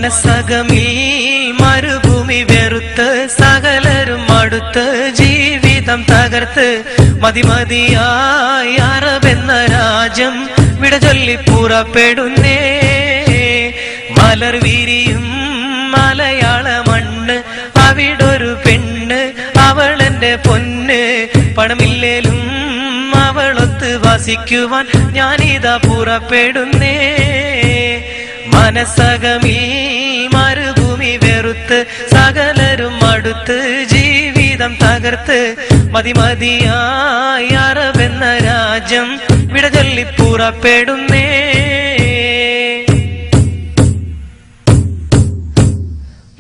മനസ്സകമിൽ മരുഭൂമി വെറുത്ത് സകലരും അടുത്ത് ജീവിതം തകർത്ത് മതിമതിയായി അറബെന്ന രാജ്യം വിട ചൊല്ലി പുറപ്പെടുന്നേ. മലർ വിരിയും മലയാള മണ്ണ്, അവിടൊരു പെണ്ണ് അവളെന്റെ പൊന്ന്. പണമില്ലേലും അവളൊത്ത് വസിക്കുവാൻ ഞാനിതാ പുറപ്പെടുന്നേ. മനസ്സകമിൽ മരുഭൂമി വെറുത്ത് സകലരും അടുത്ത് ജീവിതം തകർത്ത് മതിമതിയായി അറബെന്ന രാജ്യം വിട ചൊല്ലി പുറപ്പെടുന്നേ.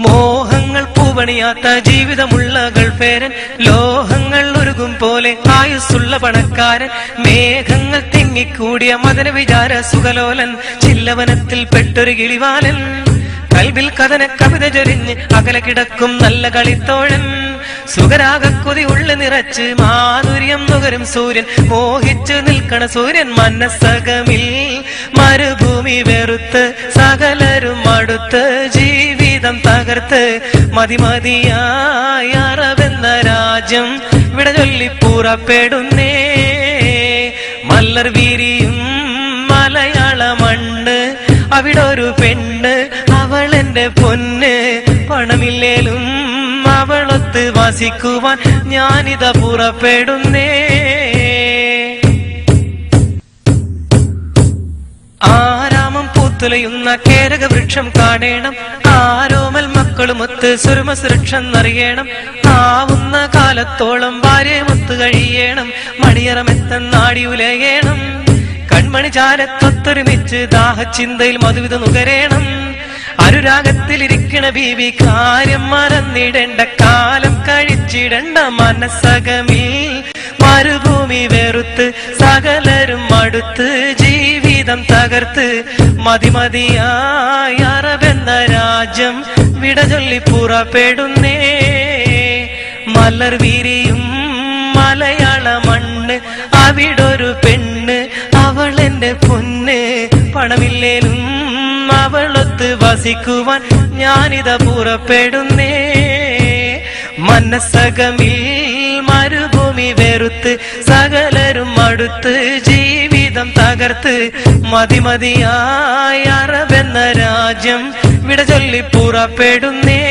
മോഹങ്ങൾ പൂവണിയാത്ത ജീവിതമുള്ള ഗൾഫേരൻ, ലോഹങ്ങൾ ഉരുകും പോലെ ആയുസ്സുള്ള പണക്കാരൻ, മേഘങ്ങൾ തിങ്ങിക്കൂടിയ മദന വിചാര സുഖലോലൻ, ചില്ലവനത്തിൽ പെട്ടൊരു കിളിവാലൻ, കൽബിൽ കഥന കവിത ചൊരിഞ്ഞ് അകലെ കിടക്കും നല്ല കളിത്തോഴൻ, സുഖരാഗക്കൊതി ഉള്ളു നിറച്ച് മാധുര്യം നുകരും സൂര്യൻ, മോഹിച്ചു നിൽക്കണ സൂര്യൻ. മനസ്സകമിൽ മരുഭൂമി വെറുത്ത് സകലരും അടുത്ത് ജീവിതം തകർത്ത് മതിമതിയായി അറബെന്ന രാജ്യം വിട ചൊല്ലി പുറപ്പെടുന്നേ. മലർ വിരിയും മലയാള മണ്ണ്, അവിടൊരു പെണ്ണ് അവളെന്റെ പൊന്ന്. പണമില്ലേലും അവളൊത്ത് വസിക്കുവാൻ ഞാനിതാ പുറപ്പെടുന്നേ. ആരാമം പൂത്തുലയുന്ന കേരക വൃക്ഷം കാണേണം, ആരോമൽ മക്കളുമൊത്ത് സുരമ സുരക്ഷന്നറിയണം, ആവുന്ന കാലത്തോളം ഭാര്യമൊത്ത് കഴിയണം, മണിയറമെത്തന്നാടി ഉലയണം, കൺമണി ചാരത്തൊത്തൊരുമിച്ച് ദാഹചിന്തയിൽ മധുവിധ നുകരേണം, അനുരാഗത്തിലിരിക്കണ ബീവി കാര്യം മറന്നിടേണ്ട, കാലം കഴിച്ചിടണ്ട. മനസ്സകമിൽ മരുഭൂമി വെറുത്ത് സകലരും അടുത്ത് ജീവിതം തകർത്ത് മതിമതിയായി അറബെന്ന രാജ്യം വിട ചൊല്ലി പുറപ്പെടുന്നേ. മലർ വിരിയും മലയാള മണ്ണ്, അവിടൊരു പെണ്ണ് അവളെന്റെ പൊന്ന്. പണമില്ലേലും അവളൊത്ത് വസിക്കുവാൻ ഞാനിതാ പുറപ്പെടുന്നേ. മനസ്സകമിൽ മരുഭൂമി വെറുത്ത് സകലരും അടുത്ത് ജീവിതം തകർത്ത് മതിമതിയായി അറബെന്ന രാജ്യം വിട ചൊല്ലി പുറപ്പെടുന്നേ.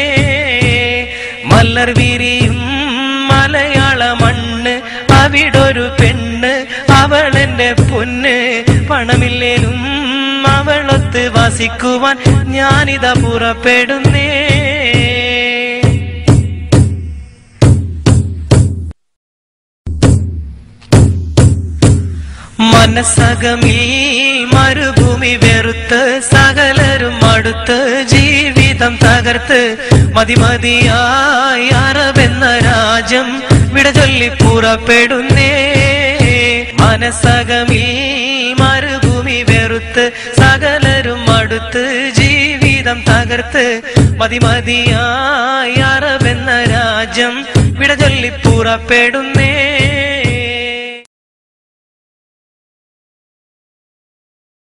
മലർ വിരിയും മലയാള മണ്ണ്, അവിടൊരു പെണ്ണ് അവളെന്റെ പൊന്ന്. പണമില്ലേലും അവളൊത്ത് വസിക്കുവാൻ ഞാനിതാ പുറപ്പെടുന്നേ. മനസ്സകമിൽ മരുഭൂമി വെറുത്ത് സകലരും അടുത്ത് ജീവിതം തകർത്ത് മതിമതിയായി അറബെന്ന രാജ്യം വിട ചൊല്ലി പുറപ്പെടുന്നേ. മനസ്സകമിൽ മരുഭൂമി വെറുത്ത് സകലരും അടുത്ത് ജീവിതം തകർത്ത് മതിമതിയായി അറബെന്ന രാജ്യം വിട ചൊല്ലി പുറപ്പെടുന്നേ.